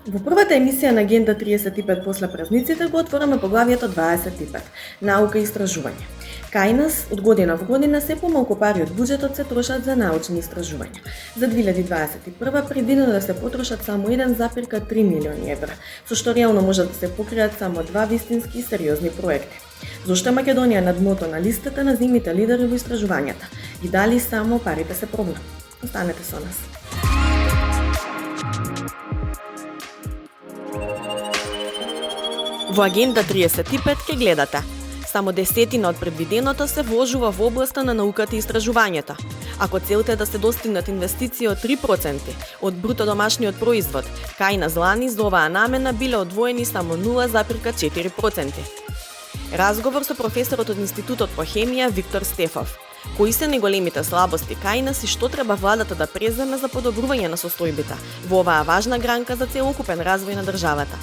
Во првата емисија на Агенда 35 после празниците го отвораме поглавието 25 – наука и истражување. Кај нас, од година во година, се помалку пари од буџетот се трошат за научни истражувања. За 2021 предвидено да се потрошат само 1,3 милиони евра, со што реално може да се покријат само 2 вистински и сериозни проекти. Зошто е Македонија на дното на листата на земјите лидери во истражувањата? И дали само парите се проблем? Останете со нас. Во Агенда 35 ке гледате. Само десетина од предвиденото се вложува во областа на науката и истражувањата. Ако целта е да се достигнат инвестиции од 3% од бруто домашниот производ, кај на злани за оваа намена биле одвоени само 0,4%. Разговор со професорот од Институтот по хемија Виктор Стефов. Кои се најголемите слабости кај нас и што треба владата да преземе за подобрување на состојбите во оваа важна гранка за целокупен развој на државата?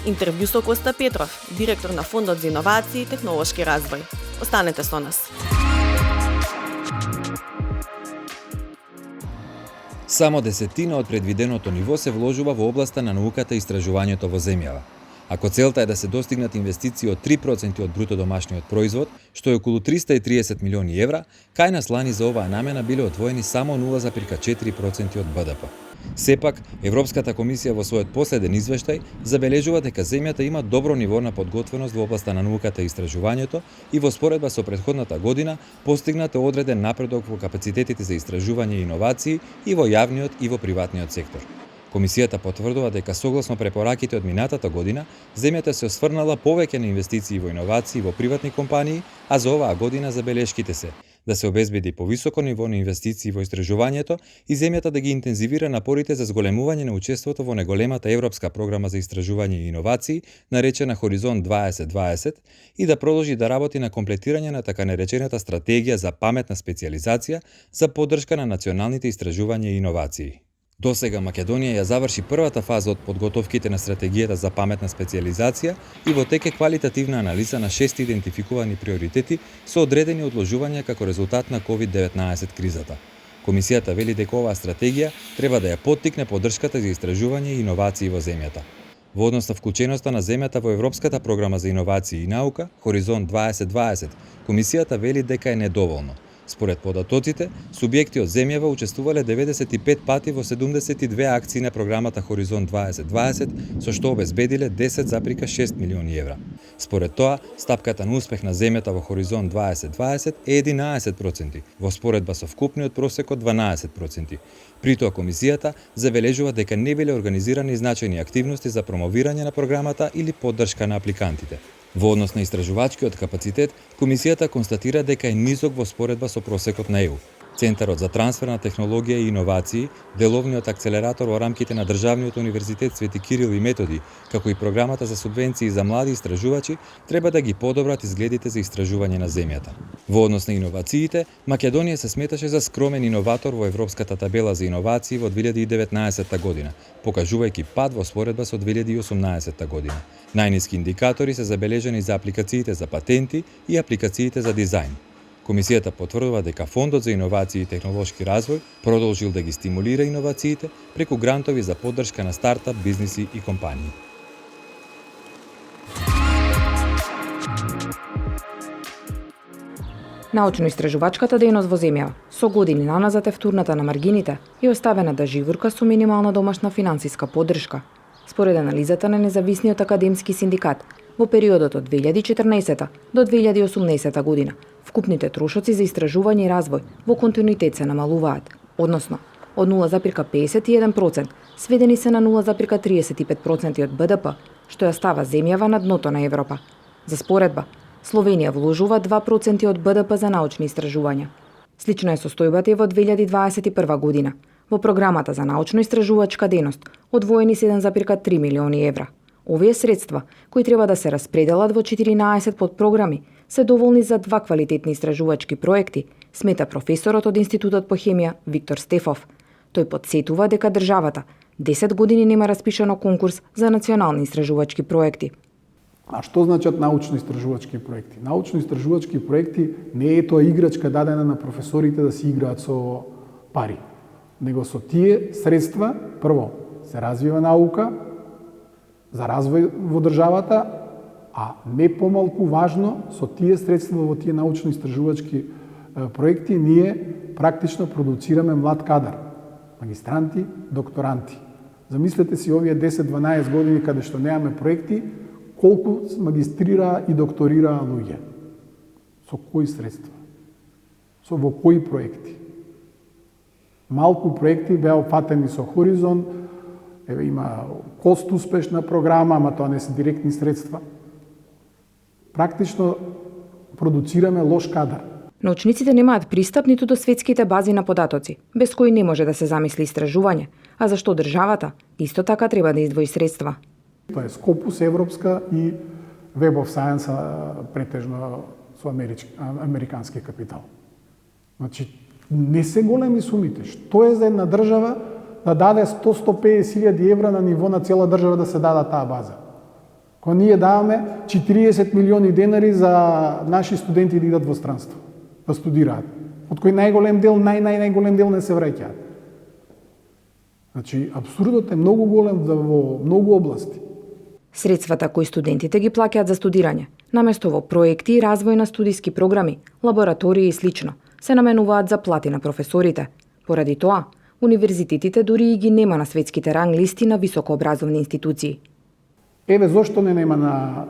Интервју со Коста Петров, директор на Фондот за иновации и технолошки развој. Останете со нас. Само десетина од предвиденото ниво се вложува во областа на науката и истражувањето во земјава. Ако целта е да се достигнат инвестиции од 3% од бруто домашниот производ, што е околу 330 милиони евра, кај нас лани за оваа намена биле одвоени само 0,4% од БДП. Сепак, Европската комисија во својот последен извештај забележува дека земјата има добро ниво на подготвеност во областа на науката и истражувањето и во споредба со претходната година постигнат одреден напредок во капацитетите за истражување и иновации и во јавниот и во приватниот сектор. Комисијата потврдува дека согласно препораките од минатата година, земјата се осврнала повеќе на инвестиции во иновации во приватни компании, а за оваа година забелешките се да се обезбеди повисоко ниво на инвестиции во истражувањето и земјата да ги интензивира напорите за зголемување на учеството во неголемата европска програма за истражување и иновации, наречена Хоризонт 2020, и да продолжи да работи на комплетирање на така наречената стратегија за паметна специјализација за поддршка на националните истражувања и иновации. Досега Македонија ја заврши првата фаза од подготовките на стратегијата за паметна специјализација и во тек е квалитативна анализа на 6 идентификувани приоритети со одредени одложувања како резултат на COVID-19 кризата. Комисијата вели дека оваа стратегија треба да ја поттикне поддршката за истражување и иновации во земјата. Во однос на вклученоста на земјата во Европската програма за иновации и наука, Хоризонт 2020, комисијата вели дека е недоволно. Според податоците, субјекти од земјава учествувале 95 пати во 72 акции на програмата Хоризонт 2020, со што обезбедиле 10,6 милиони евра. Според тоа, стапката на успех на земјата во Хоризонт 2020 е 11%, во споредба со вкупниот просек од 12%. При тоа комисијата забележува дека не биле организирани значајни активности за промовирање на програмата или поддршка на апликантите. Во однос на истражувачкиот капацитет, комисијата констатира дека е низок во споредба со просекот на ЕУ. Центарот за трансфер на технологија и иновации, деловниот акцелератор во рамките на Државниот универзитет Свети Кирил и Методи, како и програмата за субвенции за млади истражувачи, треба да ги подобрат изгледите за истражување на земјата. Во однос на иновациите, Македонија се сметаше за скромен иноватор во Европската табела за иновации во 2019 година, покажувајќи пад во споредба со 2018 година. Најниски индикатори се забележани за апликациите за патенти и апликациите за дизајн. Комисијата потврдува дека Фондот за иновации и технолошки развој продолжил да ги стимулира иновациите преку грантови за поддршка на стартап бизниси и компании. Научно-истражувачката дејност во земјава со години наназад е втурната на маргините и оставена да живурка со минимална домашна финансиска поддршка. Според анализата на независниот академски синдикат, во периодот од 2014 до 2018 година, вкупните трошоци за истражување и развој во континуитет се намалуваат, односно од 0,51% сведени се на 0,35% од БДП, што ја става земјава на дното на Европа. За споредба, Словенија вложува 2% од БДП за научни истражувања. Слична е состојбата и во 2021 година. Во програмата за научно-истражувачка дејност одвоени 7,3 милиони евра. Овие средства, кои треба да се распределат во 14 подпрограми, се доволни за 2 квалитетни истражувачки проекти, смета професорот од Институтот по хемија Виктор Стефов. Тој потсетува дека државата 10 години нема распишано конкурс за национални истражувачки проекти. А што значат научно-истражувачки проекти? Научно-истражувачки проекти не е тоа играчка дадена на професорите да си играат со пари, него со тие средства, прво, се развива наука, за развој во државата, а не помалку важно, со тие средства во тие научно-истражувачки проекти, ние практично продуцираме млад кадар, магистранти, докторанти. Замислете си овие 10-12 години каде што немаме проекти, колку магистрираа и докторираа луѓе. Со кои средства? Во кои проекти? Малку проекти беа опфатени со Хоризон, има кост успешна програма, ама тоа не се директни средства. Практично продуцираме лош кадар. Научниците немаат пристап ниту до светските бази на податоци, без кои не може да се замисли истражување, а зашто државата исто така треба да издвои средства. Тоа е Scopus европска и Web of Science претежно со американски капитал. Значи, не се големи сумите. Што е за една држава да даде 100-150 евра на ниво на цела држава да се дада таа база? Кога ние даваме 40 милиони денари за наши студенти да идат во странство, да студираат, од кој најголем дел, најголем дел не се враќаат. Значи, абсурдот е многу голем во многу области. Средствата кои студентите ги плаќаат за студирање, наместо во проекти и развој на студиски програми, лаборатории и слично, се наменуваат за плати на професорите. Поради тоа, универзитетите дури и ги нема на светските ранг листи на високообразовни институции. Еве зошто не нема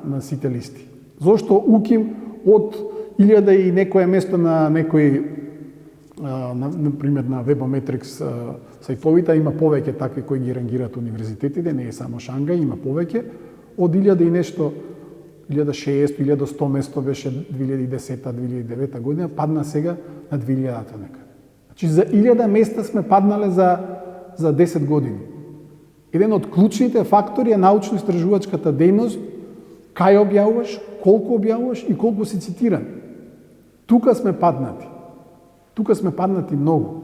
на сите листи? Зошто УКИМ од 1000 и некое место на некој, например на Webometrics сајтовите, има повеќе такви кои ги рангираат универзитетите, не е само Шангај, има повеќе. Од 1000 и нешто, 1600, 1100 место беше 2010-2009 година, падна сега на 2000-та нека. Значи за 1000 места сме паднале за 10 години. Еден од клучните фактори е научно-истражувачката дејност, кај објавуваш, колку објавуваш и колку си цитиран. Тука сме паднати. Тука сме паднати многу.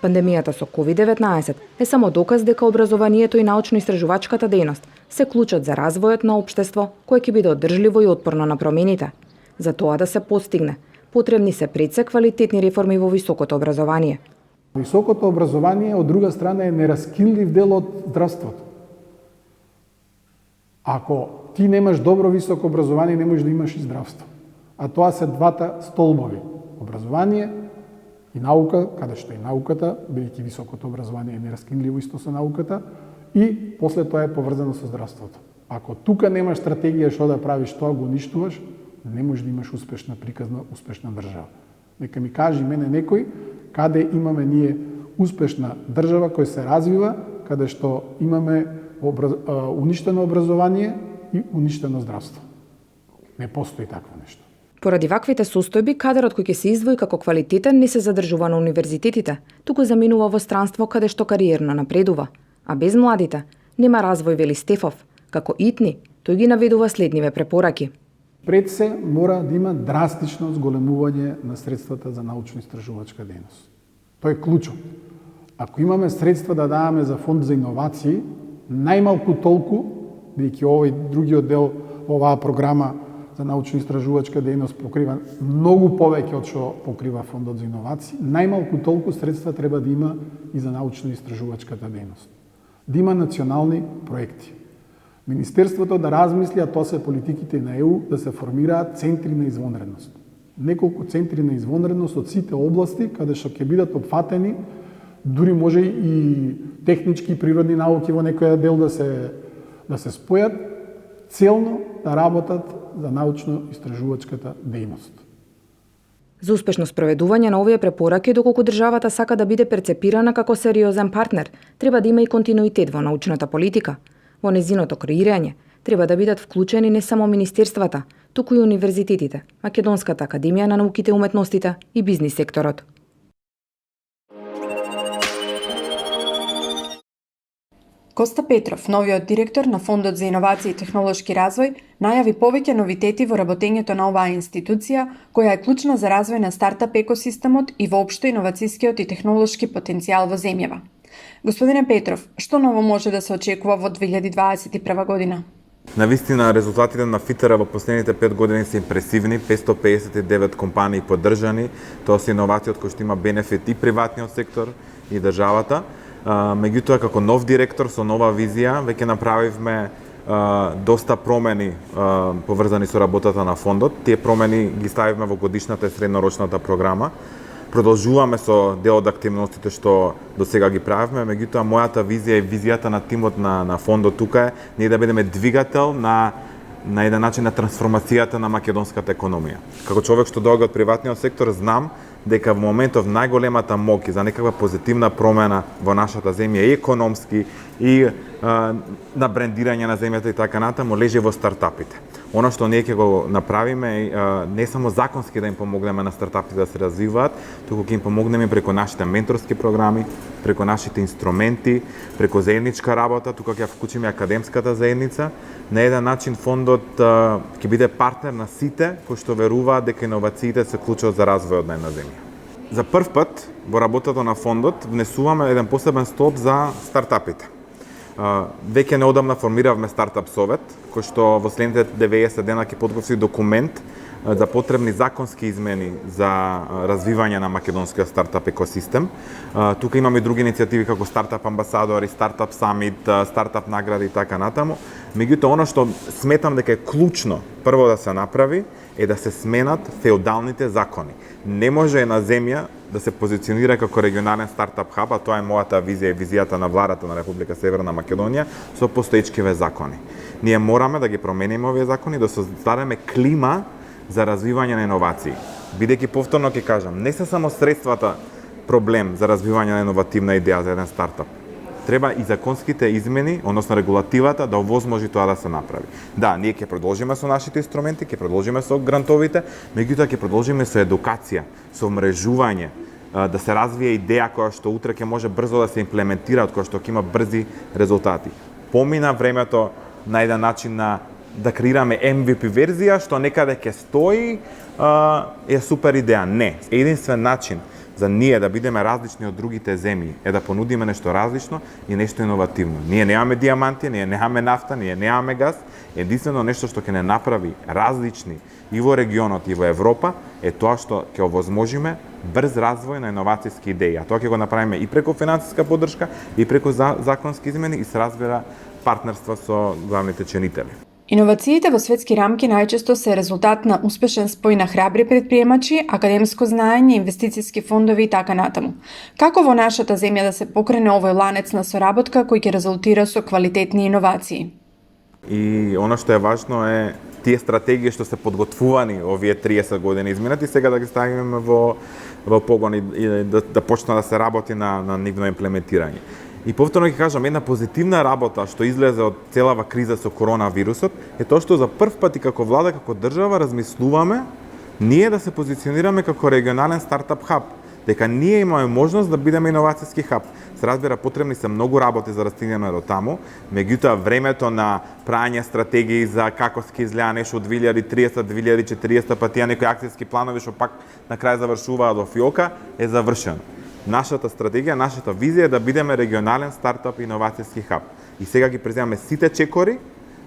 Пандемијата со COVID-19 е само доказ дека образованието и научно-истражувачката дејност се клучот за развојот на општество кое ќе биде одржливо и отпорно на промените. За тоа да се постигне, потребни се пред се квалитетни реформи во високото образование. Високото образование, од друга страна, е нераскинлив дел од здравството. Ако ти немаш добро високо образование, не можеш да имаш и здравство. А тоа се двата столбови. Образование и наука, каде што и науката, бидејќи високото образование е нераскинливо исто со науката, и после тоа е поврзано со здравството. Ако тука немаш стратегија што да правиш, тоа го уништуваш, не можеш да имаш успешна приказна, успешна држава. Нека ми кажи мене некој каде имаме ние успешна држава која се развива, каде што имаме уништено образование и уништено здравство. Не постои такво нешто. Поради ваквите состојби, кадарот кој ќе се издвои како квалитетен не се задржува на универзитетите, туку заминува во странство каде што кариерно напредува. А без младите нема развој, вели Стефов. Како итни, тој ги наведува следниве препораки. Пред се мора да има драстично зголемување на средствата за научно-истражувачка дејност. Тоа е клучот. Ако имаме средства да даваме за фонд за иновации, најмалку толку, бидејќи овој другиот дел оваа програма за научно-истражувачка дејност покрива многу повеќе од што покрива фондот за иновации, најмалку толку средства треба да има и за научно-истражувачката дејност. Да има национални проекти. Министерството да размисли, а тоа се политиките на ЕУ, да се формираат центри на извонредност. Неколку центри на извонредност од сите области, каде што ќе бидат опфатени, дури може и технички и природни науки во некој дел да се спојат, целно да работат за научно-истражувачката дејност. За успешно спроведување на овие препораки, доколку државата сака да биде перцепирана како сериозен партнер, треба да има и континуитет во научната политика. Во незиното креирање треба да бидат вклучени не само министерствата, туку и универзитетите, Македонската академија на науките и уметностите и бизнис секторот. Коста Петров, новиот директор на Фондот за иновации и технолошки развој, најави повеќе новитети во работењето на оваа институција, која е клучна за развој на стартап екосистемот и воопшто иновацијскиот и технолошки потенцијал во земјава. Господине Петров, што ново може да се очекува во 2021 година? Навистина, резултатите на ФИТР во последните 5 години се импресивни, 559 компании поддржани, тоа се иновации од кои што има бенефит и приватниот сектор и државата. Меѓутоа, како нов директор со нова визија, веќе направивме доста промени поврзани со работата на фондот. Тие промени ги ставивме во годишната и среднорочната програма. Продолжуваме со дел од активностите што до сега ги правевме, меѓутоа мојата визија и визијата на тимот на фондот тука е ние да бидеме двигател на еден начин на трансформацијата на македонската економија. Како човек што доаѓа од приватниот сектор, знам дека во моментов најголемата моќ за некаква позитивна промена во нашата земја и економски и на брендирање на земјата и така натаму лежи во стартапите. Оно што ние ќе го направиме не само законски да им помогнеме на стартапите да се развиваат, туку ќе им помогнеме преку нашите менторски програми, преку нашите инструменти, преку заедничка работа, тука ќе вклучиме академската заедница. На еден начин фондот ќе биде партнер на сите кои што веруваат дека иновациите се клучот за развојот на една земја. За прв пат во работата на фондот внесуваме еден посебен столб за стартапите. Веќе неодамна формиравме стартап совет, кој што во следните 90 дена ќе подготви документ за потребни законски измени за развивање на македонскиот стартап екосистем. Тука имаме и други иницијативи како стартап амбасадори, стартап самит, стартап награди и така натаму. Меѓутоа, оно што сметам дека е клучно прво да се направи е да се сменат феудалните закони. Не може една земја да се позиционира како регионален стартап хаб, а тоа е мојата визија и визијата на владата на Република Северна Македонија со постоечкиве закони. Ние мораме да ги промениме овие закони, да создадеме клима за развивање на иновации. Бидејќи повторно ќе кажам, не се само средствата проблем за развивање на иновативна идеја за еден стартап. Треба и законските измени, односно регулативата, да овозможи тоа да се направи. Да, ние ќе продолжиме со нашите инструменти, ќе продолжиме со грантовите, меѓутоа ќе продолжиме со едукација, со мрежување, да се развие идеја која што утре ќе може брзо да се имплементира, која што ќе има брзи резултати. Помина времето на еден начин да креираме MVP верзија, што некаде ќе стои, е супер идеја. Не. Единствен начин за ние да бидеме различни од другите земји е да понудиме нешто различно и нешто иновативно. Ние немаме диаманти, ние немаме нафта, ние немаме газ. Единствено нешто што ќе не направи различни и во регионот и во Европа е тоа што ќе овозможиме брз развој на иновацијски идеи. А тоа ќе го направиме и преку финансиска поддршка, и преку законски измени и се разбира партнерства со главните ченители. Иновациите во светски рамки најчесто се резултат на успешен спој на храбри предприемачи, академско знаење, инвестициски фондови и така натаму. Како во нашата земја да се покрене овој ланец на соработка кој ќе резултира со квалитетни иновации? И оно што е важно е тие стратегии што се подготвувани овие 30 години изминати сега да ги ставиме во погон и да почне да се работи на нивно имплементирање. И повторно ќе кажам, една позитивна работа што излезе од целава криза со коронавирусот е тоа што за прв пат и како влада, како држава размислуваме ние да се позиционираме како регионален стартап хаб, дека ние имаме можност да бидеме иновацијски хаб. Се разбира, потребни се многу работи за да стигнеме до таму, меѓутоа времето на праќање стратегии за како ќе изгледа нешто од 2030, 2040, па тие некои акцијски планови што пак на крај завршуваат во фиока, е завршено. Нашата стратегија, нашата визија е да бидеме регионален стартап иновацијски хаб. И сега ги преземаме сите чекори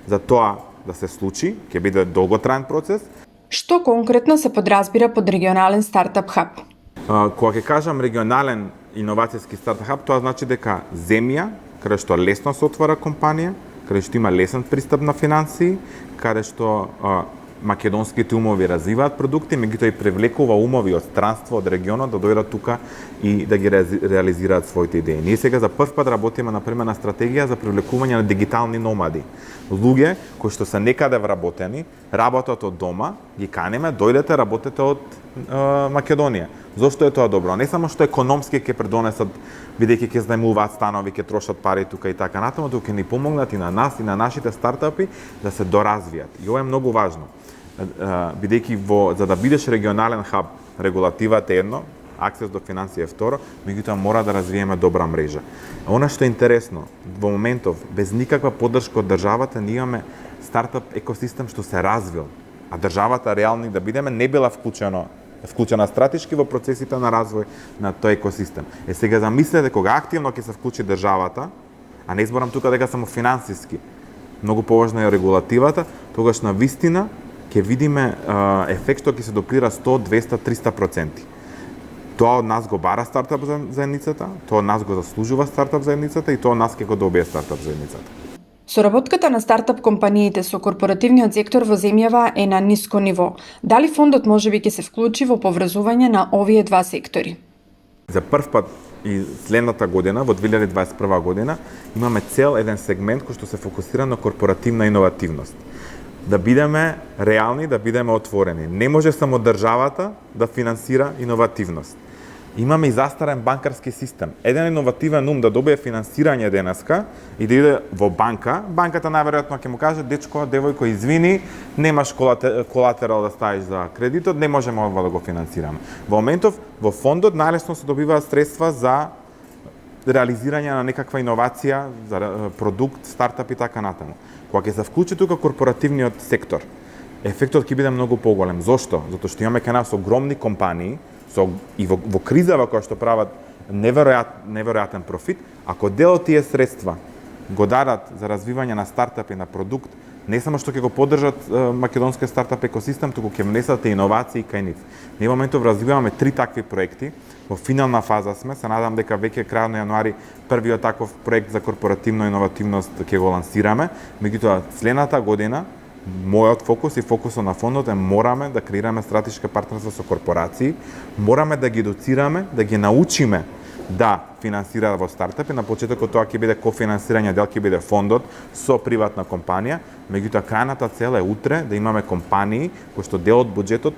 за тоа да се случи, ќе биде долготраен процес. Што конкретно се подразбира под регионален стартап хаб? Кога ќе кажам регионален иновацијски стартап хаб, тоа значи дека земја каде што лесно се отвара компанија, каде што има лесен пристап на финансии, каде што македонските умови развиваат продукти, меѓутоа и привлекува умови од странство, од регионот да дојдат тука и да ги реализираат своите идеи. Ние сега за прв пат работиме на пример на стратегија за привлекување на дигитални номади. Луѓе кои што се некаде вработени, работат од дома, ги каниме, дојдете, работете од Македонија. Зошто е тоа добро? Не само што економски ќе предонесат, бидејќи ќе знаемуваат станови, ќе трошат пари тука и така натаму, тука ќе ни помогнат и на нас и на нашите стартапи да се доразвијат. И ова е многу важно. Бидејќи за да бидеш регионален хаб, регулативата е едно, аксес до финансија е второ, меѓутоа мора да развиеме добра мрежа. Она што е интересно, во моментов без никаква поддршка од државата ние имаме стартап екосистем што се развил, а државата реални да бидеме не била вклучена стратешки во процесите на развој на тој екосистем. Сега замислете кога активно ќе се вклучи државата, а не изборам тука дека само финансиски, многу поважна е регулативата, тогаш на вистина ќе видиме ефект што ќе се доплира 100, 200, 300%. Тоа од нас го бара стартап заедницата, тоа од нас го заслужува стартап заедницата и тоа од нас ќе го добие стартап заедницата. Соработката на стартап компаниите со корпоративниот сектор во земјава е на ниско ниво. Дали фондот можеби ќе се вклучи во поврзување на овие два сектори? За прв пат и следната година, во 2021 година, имаме цел еден сегмент кој што се фокусира на корпоративна иновативност. Да бидеме реални, да бидеме отворени. Не може само државата да финансира иновативност. Имаме и застарен банкарски систем. Еден иновативен ум да добие финансирање денеска и да иде во банка, банката најверојатно ќе му каже: дечко, девојко, извини, немаш колатерал да ставиш за кредитот, не можеме ова да го финансираме. Во моментов во фондот најлесно се добиваат средства за реализирање на некаква иновација, за продукт, стартап и така натаму. Кога ќе се вклучи тука корпоративниот сектор, ефектот ќе биде многу поголем. Зошто? Затоа што имаме кај нас огромни компании и во кризава која што прават неверојатен профит, ако дел од тие средства го дадат за развивање на стартап и на продукт, не само што ќе го поддржат македонскиот стартап екосистем, туку ќе внесат иновации кај нив. Ние во моментов развиваме 3 такви проекти, во финална фаза сме, се надам дека веќе крајот на јануари првиот таков проект за корпоративна иновативност ќе го лансираме, меѓутоа следната година мојот фокус и фокусот на фондот е мораме да креираме стратешка партнерства со корпорации, мораме да ги едуцираме, да ги научиме да финансираат во стартапи. На почетокот тоа ќе биде кофинансирање, дел ќе биде фондот со приватна компанија, меѓутоа крајната цел е утре да имаме компании кои што дел од буџетот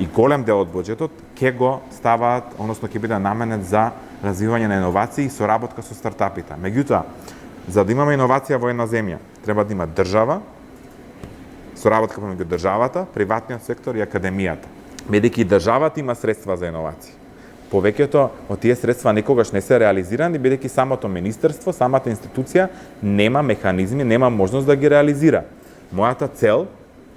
и голем дел од буџетот ќе го ставаат, односно ќе биде наменет за развивање на иновации и соработка со стартапите. Меѓутоа, за да имаме иновација во една земја, треба да има држава, соработка помеѓу државата, приватниот сектор и академијата. Бидејќи државата има средства за иновации. Повеќето од тие средства никогаш не се реализирани, бидејќи самото министерство, самата институција нема механизми, нема можност да ги реализира. Мојата цел,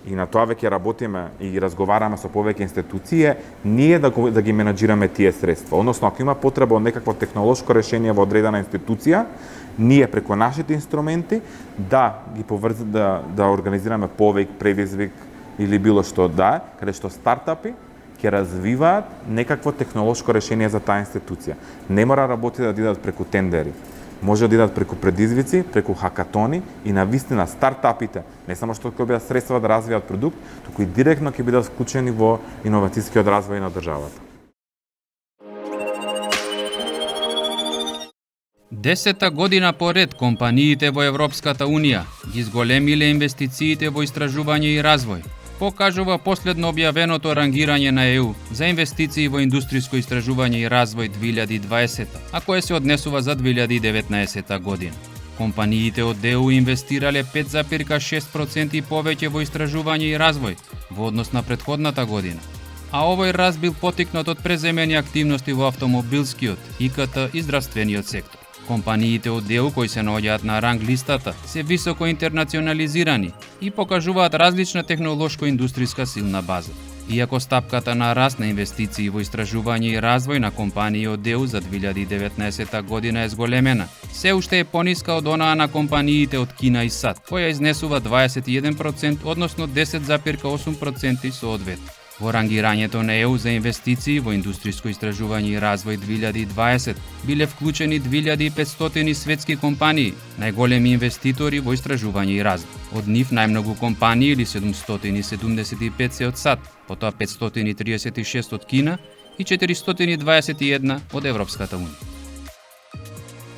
и на тоа веќе работиме и разговараме со повеќе институции, е ние да ги менаџираме тие средства. Односно, ако има потреба од некакво технолошко решение во одредена институција, ние преку нашите инструменти да ги да организираме повик, предизвик или било што каде што стартапи ќе развиваат некакво технолошко решение за таа институција. Не мора работи да идат преку тендери. Може да идат преку предизвици, преку хакатони и навистина стартапите не само што ќе бидат средства да развијат продукт, туку и директно ќе бидат вклучени во иновацијскиот развој на државата. 10-та година поред компаниите во Европската Унија ги зголемиле инвестициите во истражување и развој, покажува последно објавеното рангирање на ЕУ за инвестиции во индустријско истражување и развој 2020, а кое се однесува за 2019 година. Компаниите од ЕУ инвестирале 5,6% повеќе во истражување и развој во однос на претходната година, а овој раст бил потикнат од преземени активности во автомобилскиот, ИКТ и здравствениот сектор. Компаниите од ЕУ кои се наоѓаат на ранг листата се високо интернационализирани и покажуваат различна технолошко-индустријска силна база. Иако стапката на раст на инвестиции во истражување и развој на компании од ЕУ за 2019 година е зголемена, се уште е пониска од онаа на компаниите од Кина и САД, која изнесува 21%, односно 10,8% со одвет. Во рангирањето на ЕУ за инвестиции во индустријско истражување и развој 2020 биле вклучени 2500 светски компании, најголеми инвеститори во истражување и развој. Од нив најмногу компании или 775 се од САД, потоа 536 од Кина и 421 од Европската Унија.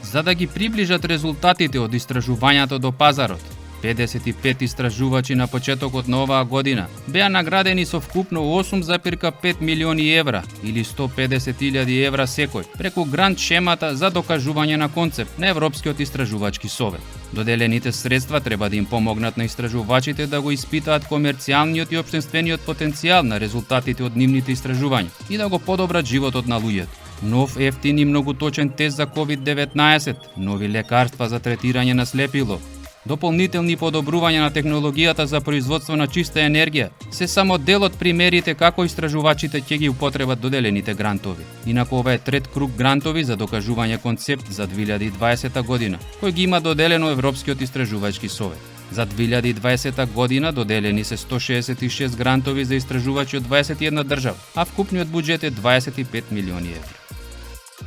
За да ги приближат резултатите од истражувањето до пазарот, 55 истражувачи на почетокот на оваа година беа наградени со вкупно 8,5 милиони евра или 150.000 евра секој преку грант шемата за докажување на концепт на Европскиот истражувачки совет. Доделените средства треба да им помогнат на истражувачите да го испитаат комерцијалниот и општествениот потенцијал на резултатите од нивните истражувања и да го подобрат животот на луѓето. Нов ефтин и многу точен тест за COVID-19, нови лекарства за третирање на слепило, дополнителни подобрувања на технологијата за производство на чиста енергија се само дел од примерите како истражувачите ќе ги употребат доделените грантови. Инаку ова е трет круг грантови за докажување концепт за 2020 година, кој ги има доделено Европскиот истражувачки совет. За 2020 година доделени се 166 грантови за истражувачи од 21 држави, а вкупниот буџет е 25 милиони евра.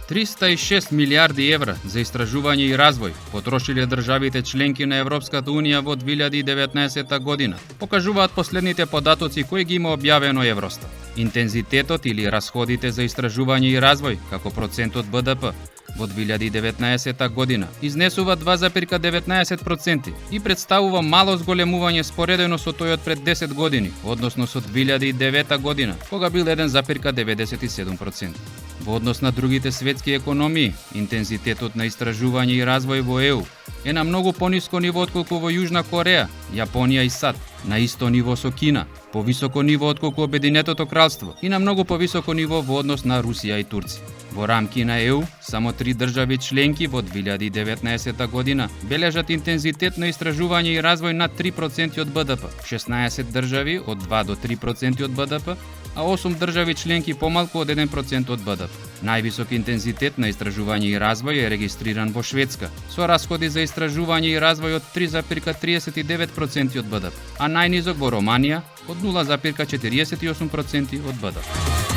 306 милиарди евра за истражување и развој потрошиле државите членки на Европската Унија во 2019 година, покажуваат последните податоци кои ги има објавено Евростат. Интензитетот или расходите за истражување и развој како процент од БДП во 2019 година изнесува 2,19% и представува мало зголемување споредено со тој од пред 10 години, односно со 2009 година, кога бил 1,97%. Во однос на другите светски економии, интензитетот на истражување и развој во ЕУ е на многу пониско ниво отколку во Јужна Кореја, Јапонија и САД, на исто ниво со Кина, повисоко ниво отколку Обединетото кралство и на многу повисоко ниво во однос на Русија и Турција. Во рамки на ЕУ, само 3 држави членки во 2019 година бележат интензитет на истражување и развој над 3% од БДП, 16 држави од 2 до 3% од БДП, а 8 држави членки помалку од 1% од БДП. Највисок интензитет на истражување и развој е регистриран во Шведска, со расходи за истражување и развој од 3,39% од БДП, а најнизок во Романија од 0,48% од БДП.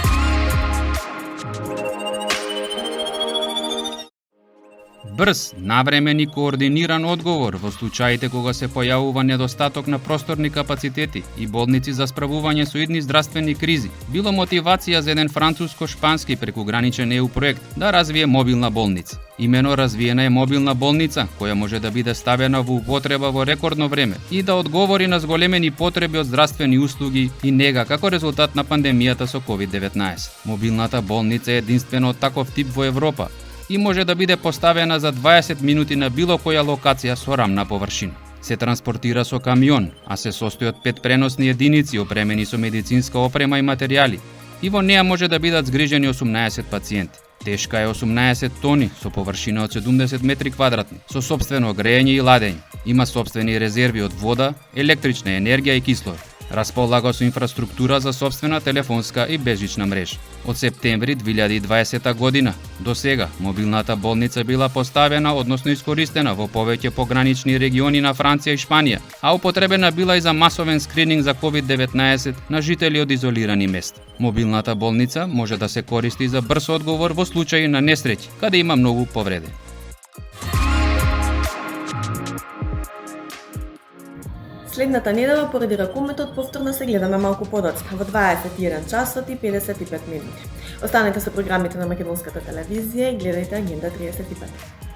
Брз, навремен и координиран одговор во случаите кога се појавува недостаток на просторни капацитети и болници за справување со идни здравствени кризи, било мотивација за еден француско-шпански прекуграничен ЕУ проект да развие мобилна болница. Имено развиена е мобилна болница која може да биде ставена во употреба во рекордно време и да одговори на зголемени потреби од здравствени услуги и нега како резултат на пандемијата со COVID-19. Мобилната болница е единствена од таков тип во Европа и може да биде поставена за 20 минути на било која локација со рамна површина. Се транспортира со камион, а се состои од 5 преносни единици опремени со медицинска опрема и материјали, и во неа може да бидат згрижени 18 пациенти. Тешка е 18 тони, со површина од 70 метри квадратни, со сопствено грејење и ладење. Има сопствени резерви од вода, електрична енергија и кислород. Располага со инфраструктура за сопствена телефонска и безжична мрежа. Од септември 2020 година до сега мобилната болница била поставена, односно искористена во повеќе погранични региони на Франција и Шпанија, а употребена била и за масовен скрининг за COVID-19 на жители од изолирани места. Мобилната болница може да се користи за брз одговор во случаи на несреќи, каде има многу повредени. Следната недела поради ракометот повторно се гледаме малку подоцна во 21 часот и 55 минути. Останете со програмите на Македонската телевизија и гледајте Агенда 35.